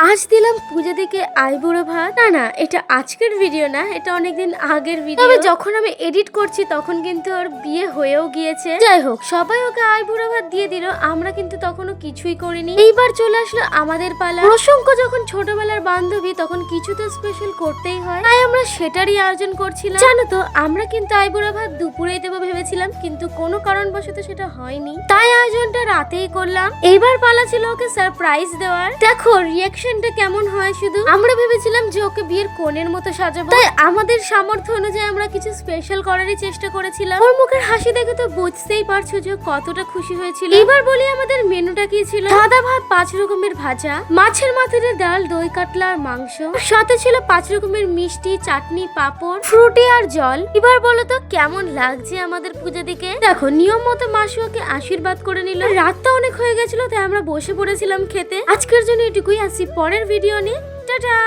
আজ দিলাম পূজা দিকে আইবুড়ো ভাত। না এটা আজকের ভিডিও না, এটা অনেকদিন আগের ভিডিও। তবে যখন আমি এডিট করছি তখন কিন্তু ওর বিয়ে হয়েও গিয়েছে। যাই হোক, সবাই ওকে আইবুড়ো ভাত দিয়ে দিল, আমরা কিন্তু তখনও কিছুই করিনি। এইবার চলে আসলো আমাদের পালা। প্রসঙ্গ যখন ছোটবেলার বান্ধবী, তখন কিছু তো স্পেশাল করতেই হয়, তাই আমরা সেটারই আয়োজন করছিলাম। জানো তো, আমরা কিন্তু আইবুড়ো ভাত দুপুরেই দেবো ভেবেছিলাম, কিন্তু কোনো কারণবশত সেটা হয়নি, তাই আয়োজনটা রাতেই করলাম। এইবার পালা ছিল ওকে সারপ্রাইজ দেওয়ার। দেখো রিয়াকশনটা কেমন হয়। শুধু আমরা ভেবেছিলাম যে ওকে বিয়ের কোণের মতো সাজাবো, তাই আমাদের সামর্থ্য অনুযায়ী আমরা কিছু স্পেশাল করারই চেষ্টা করেছিলাম। ওর মুখের হাসি দেখে তো বুঝতেই পারছো যে কতটা খুশি হয়েছিল। এবার বলি আমাদের মেনুটা কি ছিল। সাদা ভাত, 5 রকমের ভাজা, মাছের মাথার ডাল, দই কাতলা আর মাংস, সাথে ছিল 5 রকমের মিষ্টি, চাটনি, পাঁপড়, ফ্রুটি আর জল। এবার বলো তো কেমন লাগছে আমাদের পূজা দিকে। দেখো নিয়ম মতো মাসি ওকে আশীর্বাদ করে নিল। রাতটা অনেক হয়ে গেছিল, তাই আমরা বসে পড়েছিলাম খেতে। আজকের জন্য এটুকুই, আসি পরের ভিডিও নিয়ে। টাটা।